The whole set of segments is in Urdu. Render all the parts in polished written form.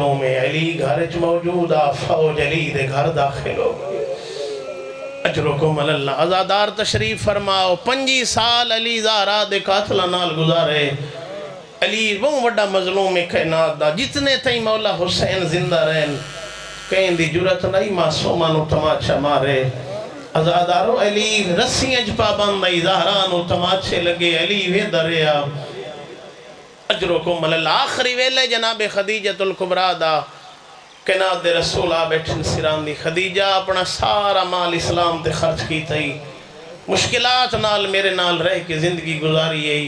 مظلوم ہے، علی گھر چ موجود آ، فوج علی دے گھر داخل ہو گئی۔ اجرکم اللہ، عزادار تشریف فرماؤ۔ 5 سال علی زہرا دے قاتلہ نال گزارے۔ علی وہ وڈا مظلوم کائنات دا، جتنے تئیں مولا حسین زندہ رہن کہیں دی جرت نہیں معصومانو تماچا مارے۔ عزادارو علی رسیاں پا بندائی، زہرانو تماچے لگے، علی وے دریا۔ اجرکم اللہ، آخری ویلے جناب خدیجۃ الکبریٰ دا کائنات دے رسول آ بیٹھن سران دی۔ خدیجہ اپنا سارا مال اسلام تے خرچ کی تئی، مشکلات نال میرے نال رہ کے زندگی گزاری ہے،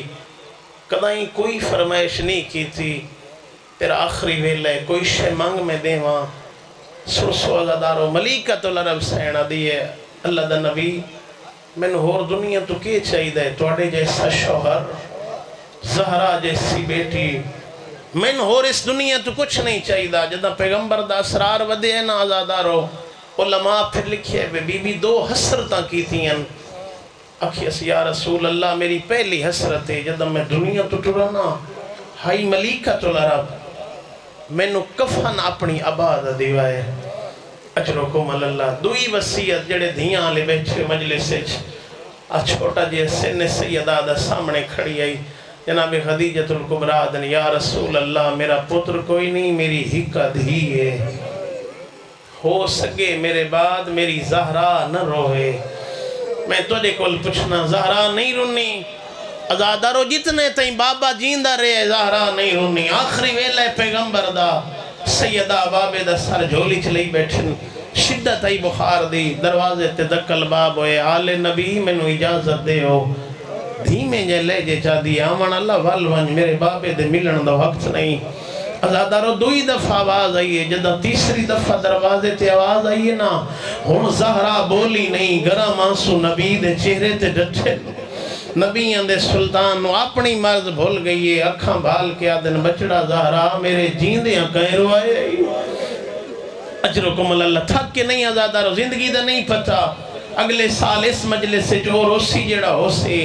کدائیں کوئی فرمائش نہیں کی تھی تیرا آخری ویلے کوئی شے مانگ میں دیواں۔ سرسو عزادارو ملیکۃ العرب سینہ دیئے اللہ دا نبی میں نے اور دنیا تو کیے چاہی دے، توڑے جیسا شوہر، زہرا جیسی بیٹی، میں نے اور اس دنیا تو کچھ نہیں چاہی دا۔ جدہ پیغمبر دا اسرار ودے ہیں نا عزادارو، علماء پھر لکھے بی بی 2 حسرتاں کی تھیں۔ اکھیس یا رسول اللہ میری پہلی حسرت ہے جدہ میں دنیا تو ٹرانا، ہائی ملیکۃ العرب میں نے کفن اپنی آباد دیوائے۔ اجرکم اللہ، دوئی وسیعت جڑے دھیاں لے بیٹھے مجلس سے چھوٹا جے سن سیدہ دا سامنے کھڑی آئی، جناب خدیجۃ الکبریٰ دن، یا رسول اللہ میرا پتر کوئی نہیں، میری ہکا دھی ہے، ہو سکے میرے بعد میری زہرا نہ روئے۔ میں تجھے کل پوچھنا، زہرا نہیں رونی؟ عزادارو جتنے تئیں بابا جیندہ رہے زہرا نہیں رونی۔ آخری ویلے پیغمبر دا سیدہ بابے دا سر جھولی چلی بیٹھن، شدت آئی بخار دی، دروازے تے دکل باب ہوئے، آل نبی میں نو اجازت دے ہو، دھیمے جے لے جے چاہ دی، آمان اللہ والونج میرے بابے دے ملن دا وقت نہیں۔ عزادارو 2 دفعہ آواز آئیے، جدہ تیسری دفعہ دروازے تے آواز آئیے نا، ہن زہرا بولی نہیں، گرہ مانسو نبی دے چہرے تے ڈٹھے، نبیان دے سلطان نو اپنی مرض بھول گئی ہے، اکھاں بھال کے آدن بچڑا زہرا میرے جیندیاں کہیں روائے۔ اجرکم اللہ، تھک کے نہیں عزادارو، زندگی دا نہیں پتا، اگلے سال اس مجلس سے جو روسی جڑا ہو سی،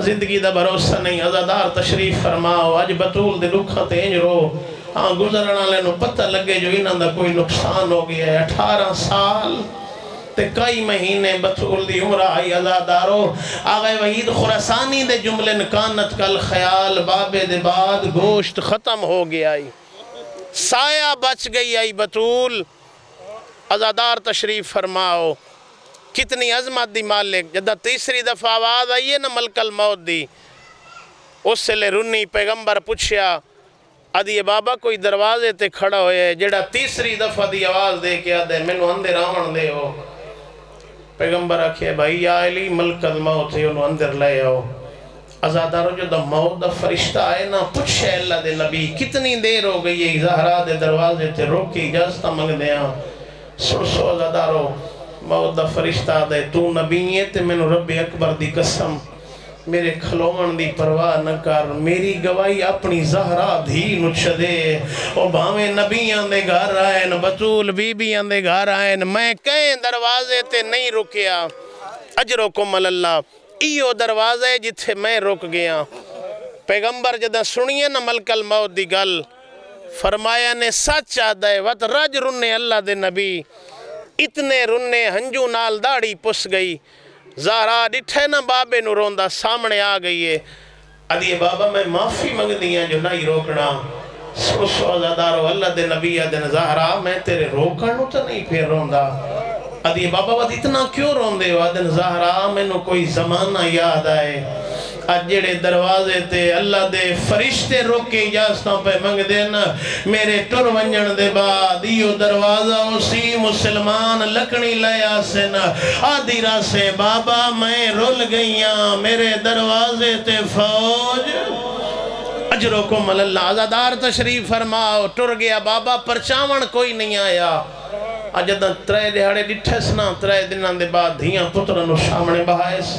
زندگی دا بھروسہ نہیں۔ عزادار تشریف فرماؤ، آج بطول دے لکھاں تے انج رو، ہاں گزرنا لینو پتہ لگے جو انہاں دا کوئی نقصان ہو گیا ہے۔ 18 سال تے کئی مہینے بطول دی عمرہ آئی۔ عزادارو آغا وحید خراسانی دے جملن کانت کل خیال، بابے دے بعد گوشت ختم ہو گیا آئی، سایہ بچ گئی آئی بطول۔ عزادار تشریف فرماؤ، کتنی عظمت دی مالک، جدہ تیسری دفعہ آواز آئیے نا ملک الموت دی، اس سے لے رنی پیغمبر پوچھیا، ادھی بابا کوئی دروازے تے کھڑا ہوئے، جڑا تیسری دفعہ دی آواز دے کے آدھے میں نو اندر آمن دے ہو۔ پیغمبر آکھے بھائی یا علی ملک الموت ہے، انہوں اندر لے آؤ۔ عزادارو جو دا موت دا فرشتہ آئے نا، پوچھے اللہ دے نبی کتنی دیر ہو گئی ہے، زہرا دے دروازے تے روکی اجازتہ منگ دیاں۔ سرسو عزادارو موت دا فرشتہ دے، تو نبی ہے تے میں نو رب اکبر دی قسم میرے کھلون دی پرواہ نہ کر، میری گواہی اپنی زہرا دھی نچ دے، او بھاویں نبیان دے گھر آئین، بطول بیبیان دے گھر آئین، میں کہیں دروازے تے نہیں رکیا۔ اجرکم اللہ، ایو دروازے جتھے میں رک گیا۔ پیغمبر جدہ سنیے نا ملک الموت دی گل، فرمایا نے سچ آدھے وط رج رنے اللہ دے نبی، اتنے رنے ہنجو نال داڑی پس گئی۔ زہرا ڈٹھے نا بابے نو روندہ سامنے آ گئی ہے، ادھی بابا میں معافی منگ دیا جو نہیں روکنا۔ سرسو عزادارو اللہ دے نبی آدھن زہرا میں تیرے روکنو تو نہیں پھر روندہ۔ ادھی بابا بات اتنا کیوں روندے ہو؟ آدھن زہرا میں نو کوئی زمانہ یاد آئے، جڑے دروازے تے اللہ دے فرشتے روکے اجازتوں پہ منگ دینا، میرے ٹر ونجن دے بعد ایو دروازہ اسی مسلمان لکڑی لیا سنا، آدھی راسے بابا میں رول گئیاں، میرے دروازے تے فوج۔ اجرکم اللہ، عزادار تشریف فرماؤ، ٹر گیا بابا، پرچاون کوئی نہیں آیا۔ جدہ 3 دہاڑے ڈٹھس نا، 3 دنان دے بعد دھیاں پترنو سامنے بہائیس،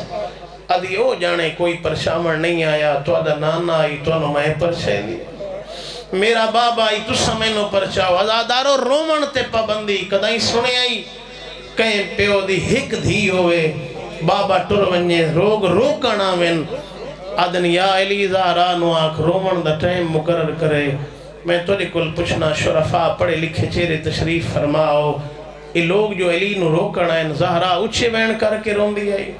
ادھی او جانے کوئی پرشامر نہیں آیا، تو ادھا نانا آئی تو انہوں میں پرچے دی، میرا بابا آئی تو سمینو پرچاو۔ عزادارو رومن تے پابندی کدائی سنے آئی، کہیں پیو دی ہک دھی ہوئے، بابا ٹر ونجے روگ روکنا من، ادھن یا علی زہرا نو آکھ رومن دا ٹائم مقرر کرے، میں تھوڑے کل پوچھنا شرفا پڑھے لکھے چہرے تشریف فرماؤ یہ لوگ جو علی نو روکنا ہے زہرا اچھے بین کر کے رون دی آئی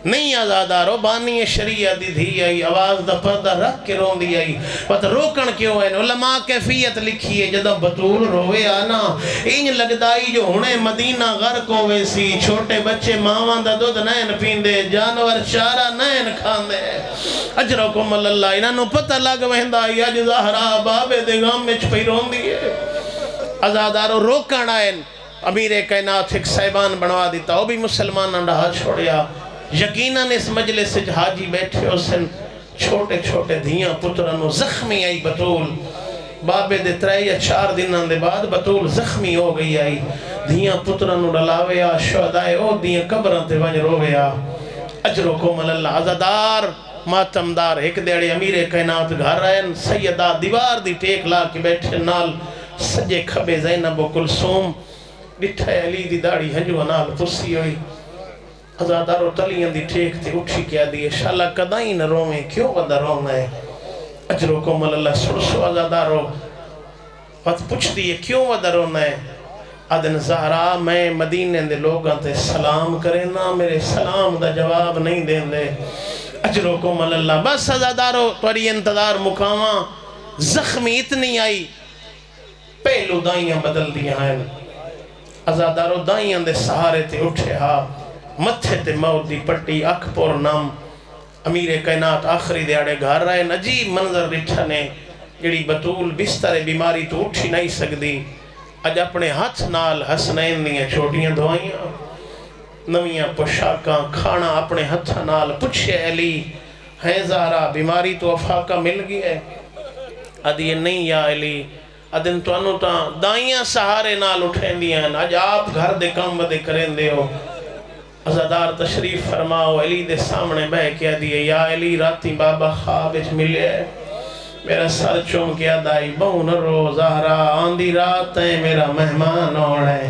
نہیں آزادارو بانی شریعت دی دھی آئی آواز دا پردہ رکھ کے رون دی آئی پتہ روکن کیوں ہے علماء کیفیت لکھی ہے جدہ بطول روے آنا انج لگدائی جو ہونے مدینہ غرق ہوئے سی چھوٹے بچے ماوان دا دودھ نین پیندے جانور چارہ نین کھاندے اجرکم اللہ انہوں پتہ لگ وہندائی آج زہرا بابے دے غم میں چھپی رون دی ہے آزادارو روکن آئین امیر کائنات ایک صاحبان بنوا دیتا وہ بھی مسلمان رہا چھوڑیا یقیناً اس مجلس سے حاجی بیٹھے اسن چھوٹے چھوٹے دھیاں پترانو زخمی آئی بطول بابے دے 3 یا 4 دنوں دے بعد بطول زخمی ہو گئی آئی دھیاں پترانو ڈلاوے آ شہدائے او دھیاں قبران تے ونج روے آ اجرکم اللہ عزادار ماتمدار ایک دیڑے امیر کائنات گھر رہن سیدہ دیوار دی ٹیک لا کے بیٹھے نال سجے کھبے زینب و کلثوم ڈٹھائے علی دی داڑھی ہنجو نال پرسی ہوئی عزادارو تلیاں دی ٹیک تے اٹھی کیا دیئے شاللہ کدائیں نہ رومیں کیوں ودا رونا ہے اجرکم اللہ سرسو عزادارو وقت پوچھ دیئے کیوں ودا رونا ہے ادن زہرا میں مدینے دے لوگاں تے سلام کرے نا میرے سلام دا جواب نہیں دیں دے اجرکم اللہ بس عزادارو توری انتظار مقاماں زخمی اتنی آئی پہلو دائیاں بدل دیا ہیں عزادارو دائیاں دے سہارے تے اٹھے ہاں متھے تے موت دی پٹی اکھ پور نام امیر کائنات آخری دیاڑے گھر رہے عجیب منظر ڈٹھنے جڑی بطول بستر بیماری تو اٹھی نہیں سکدی اج اپنے ہاتھ نال حسنین دیاں چھوٹیاں دعائیاں نویاں پوشاکاں کھانا اپنے ہاتھ نال پوچھے علی ہے زہرا بیماری تو افاقہ مل گئی ہے ادھے نہیں یا علی ادن تو انو تا دائیاں سہارے نال اٹھیں دیاں اج آپ گھر دے کام بدے کریں دے ہو عزادار تشریف فرماؤ علی دے سامنے بہ کیا دیئے یا علی راتی بابا خوابش ملے میرا سر چوم کیا دائی بہن رو زہرا آندھی رات ہے میرا مہمان اوڑ ہے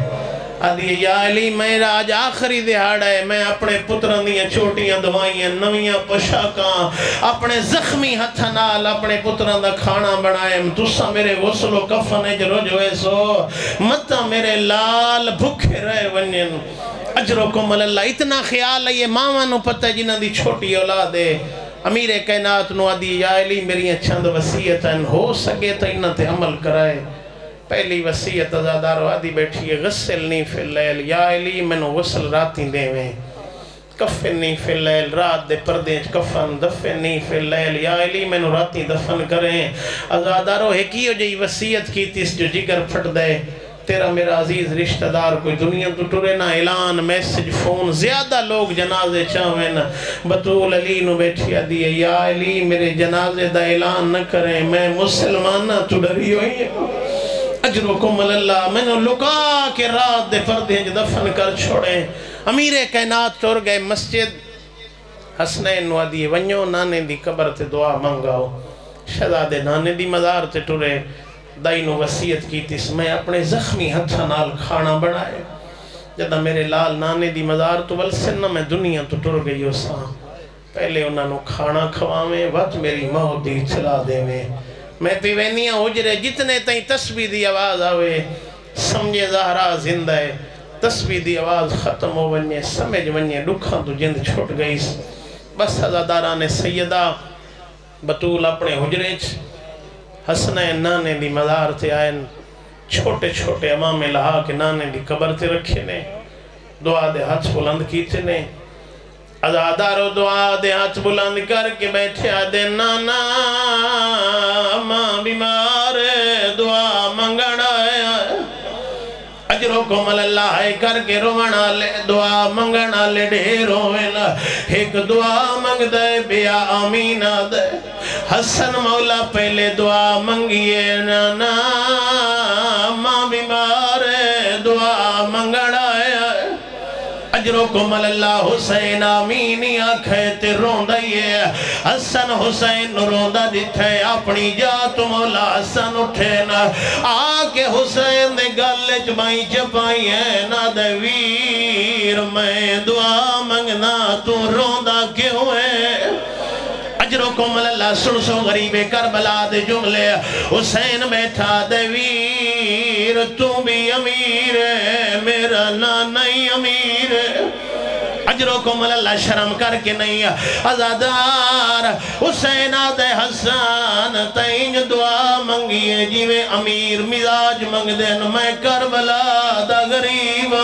آدھی یا علی میرا آج آخری دہاڑ ہے میں اپنے پتران دیاں چھوٹیاں دوائیاں نویاں پشاکاں اپنے زخمی ہتھنال اپنے پتران دا کھانا بنائے تُسا میرے غسل و کفنے جو رجوے سو متا میرے لال بھکھے رہے ونین اجرکم اللہ اتنا خیال ہے یہ ماما نو پتہ جنہ دی چھوٹی اولاد ہے امیر کائنات نو آدھی یا علی میری چند وسیعتاً ہو سکے تا انہ تے عمل کرائے پہلی وسیعت عزادارو آدھی بیٹھی ہے غسلنی فی اللیل یا علی میں نو غسل راتیں دے میں کفنی فی اللیل رات دے پردے کفن دفنی فی اللیل یا علی میں نو راتیں دفن کریں عزادارو ایکی ہو جئی وسیعت کی تیس جو جگر پھٹ دے تیرا میرا عزیز رشتہ دار کوئی دنیا تو ٹرے نہ اعلان میسج فون زیادہ لوگ جنازے چاہیں بطول علی نو بیٹھیا دیئے یا علی میرے جنازے دا اعلان نہ کریں میں مسلمان نہ تو ڈری ہوئی ہے اجرکم اللہ میں نے لکا کے رات دے پردے دفن کر چھوڑیں امیر کائنات ٹور گئے مسجد حسنین نو دیئے ونیو نانے دی قبر تے دعا منگاؤ شہزادے نانے دی مزار تے ٹورے دائی نو وسیعت کی تیس میں اپنے زخمی ہتھا نال کھانا بڑھائے جدہ میرے لال نانے دی مزار تو والسنہ میں دنیا تو ٹر گئی ہو ساں پہلے انہوں نے کھانا کھواویں وقت میری موت دی چلا دے میں پیوینیاں حجرے جتنے تائیں تسبیح دی آواز آوے سمجھے زہرا زندہ ہے تسبیح دی آواز ختم ہو ونیے سمجھ ونیے لکھاں تو جند چھوٹ گئی بس عزاداران سیدہ بطول اپنے حجرے حسنین نانے دی مزار تے آئین چھوٹے چھوٹے امام لہا کے نانے دی قبر تے رکھے نے دعا دے ہاتھ بلند کیتے نے عزادارو دعا دے ہاتھ بلند کر کے بیٹھے آدھے نانا ماں بیمار دعا منگنا ہے اجرکم اللہ ہے کر کے رونا لے دعا منگنا لے ڈھیروں ویلا ایک دعا منگ دے بیا آمینہ دے حسن مولا پہلے دعا منگیے نانا ماں بیمار دعا منگنا ہے اجرکم اللہ حسین آمینی آنکھیں تے روندائیے حسن حسین روندہ دیتھے اپنی جات مولا حسن اٹھینا آکے حسین دے گلے چمائی چپائیے نا دے ویر میں دعا منگنا تو روندہ کیوں ہے اجرکم اجرکم اللہ سن سو غریب کربلا دے جملے حسین بیٹھا دے ویر تو بھی امیر ہے میرا نانا ہی امیر ہے اجرکم اللہ شرم کر کے نہیں عزادار حسین آدھے حسان تینج دعا منگیے جیوے امیر مزاج منگ دین میں کربلا دا غریب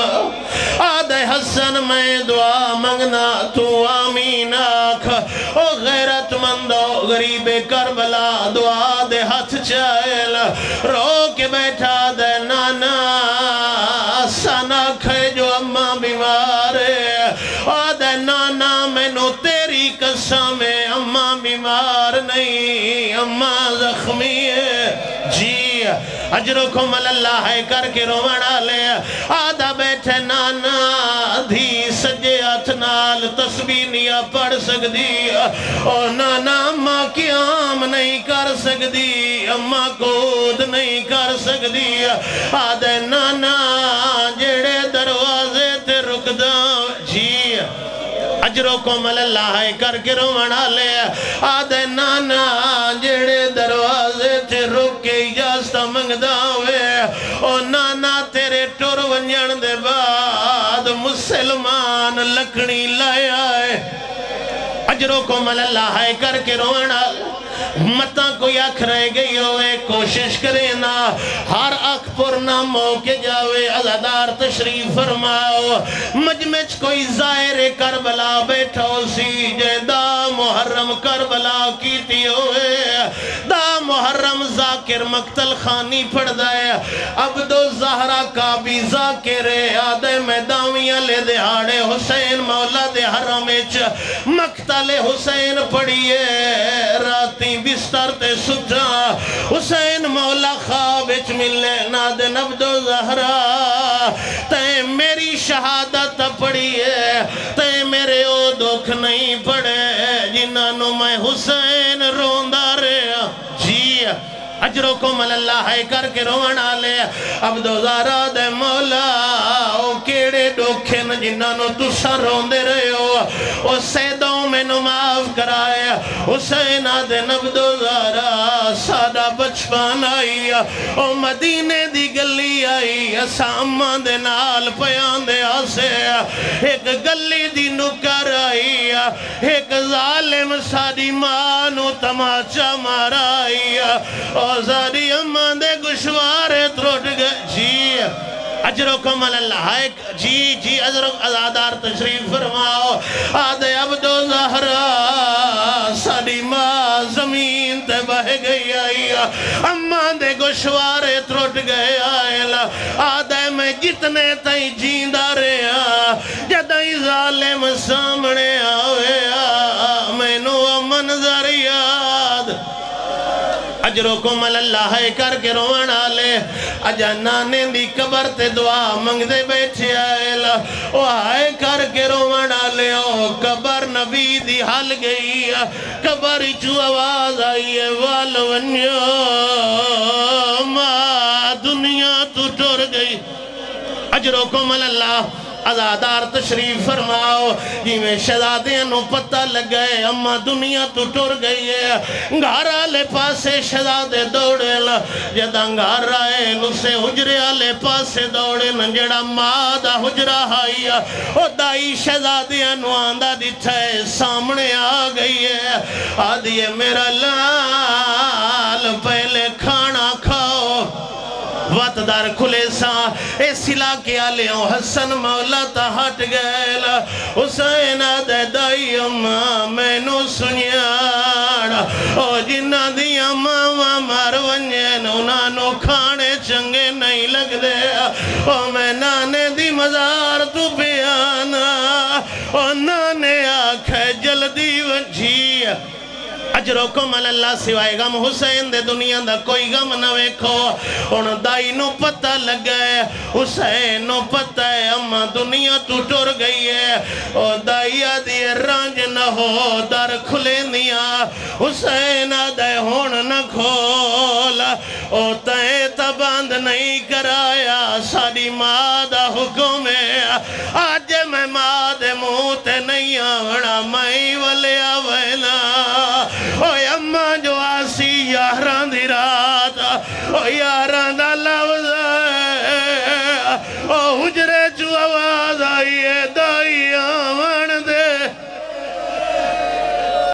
آدھے حسن میں دعا منگنا تو آمین آکھ او غیرت مندو غریب کربلا دعا دے ہاتھ چائل رو کے بیٹھا دے نانا سانا کھے جو اممہ بیمار ہے آدھے نانا میں نو تیری قسم ہے اممہ بیمار نہیں اممہ زخمی ہے جی اجرکم اللہ ہے کر کے روڑا لے آدھا بیٹھے نانا دھی سجے اتنال تسبیح نیا پڑھ سکتی اور نانا اممہ قیام نہیں کر سکتی اممہ کود نہیں کر سکتی آدھے نانا جڑے دروازے تے رک داں جی اجرکم اللہ ہے کر کے روڑا لے آدھے نانا جڑے دروازے تے رک کے اجازت منگدا ہوئے او نانا تیرے ٹور ونجن دے بعد مسلمان لکڑی لائے آئے اجرکم اللہ ہے کر کے روڑا متہ کوئی اکھ رہ گئی ہوئے کوشش کرے نا ہر اکھ پر نہ موقع جاوے عزادار تشریف فرماؤ مجمع کوئی ظاہر کربلا بیٹھا سی جے دا محرم کربلا کیتی ہوئے دا محرم ذاکر مقتل خانی پڑھ دائے عبدو زہرہ کا بھی ذاکر آدھے میداویاں لے دہاڑے حسین مولا دے حرمچ مقتل حسین پڑھئے راتی بستر تے سجا حسین مولا خوابچ ملے ناد نبدو زہرا تے میری شہادت پڑھی ہے تے میرے او دکھ نہیں پڑے جنہوں میں حسین روندہ رہا جی اجرکم اللہ ہے کر کے رونا لے عبدو زہرا دے مولا او کیڑے ڈوکھن جنہوں تسا روندے رہے ہو او سیدوں میں نماف کرائے حسین دے نبدو زہرا سادہ بچپان آئی او مدینے دی گلی آئی اسامہ دے نال پیان دے آسے ایک گلی دی نکر آئی ایک ظالم ساری مانو تماچا مارا آئی او ساری اماں دے گشوارے تروٹ گئے جی اجرکم اللہ ہے جی عزادار تشریف فرماؤ آدھے عبدو زہرا ساری ماں زمین تے بہ گئی آئی اماں دے گشوارے تروٹ گئے آئے آدھے میں جتنے تائیں جیندہ رہا جدائی ظالم سامنے آوے میں نو منظر یاد اجرکم اللہ ہے کر کے رونا لے اجا نانے دی قبر تے دعا منگ دے بیٹھے آئے او آئے کر کے رونا لے او قبر نبی دی حل گئی قبر چو آواز آئی ہے والونیو ماں دنیا تو ٹور گئی اجرکم اللہ عزادار تشریف فرماؤ جی میں شہزادیاں نو پتہ لگئے اما دنیا تو ٹور گئی ہے گھارا لے پاسے شہزادے دوڑے جدہ گھارا ہے نسے حجرے لے پاسے دوڑے نجڑا مادہ حجرہ آئی او دائی شہزادیاں نو آندہ دیتھے سامنے آ گئی ہے آدھیے میرا لال پہلے کھانا کھاؤ وات دار کھلے سا اے سلا کے آلیوں حسن مولا تا ہٹ گئے حسین دے دائی اممہ میں نو سنیاڑا او جنہ دی اممہ مار ونجین انہوں کھانے چنگے نہیں لگ دے او میں نانے دی مزار تو بیانا او نانے آکھے جلدی ونجی اجرکم اللہ سوائے غم حسین دے دنیا دا کوئی غم نہ ویکھو ان دائی نو پتہ لگئے حسین نو پتہ ہے اما دنیا تو ٹور گئی ہے او دائی آدھی رانج نہ ہو در کھلے نیا حسین آدھے ہون نہ کھولا او تائیں تباند نہیں کرایا ساری مادہ حکم ہے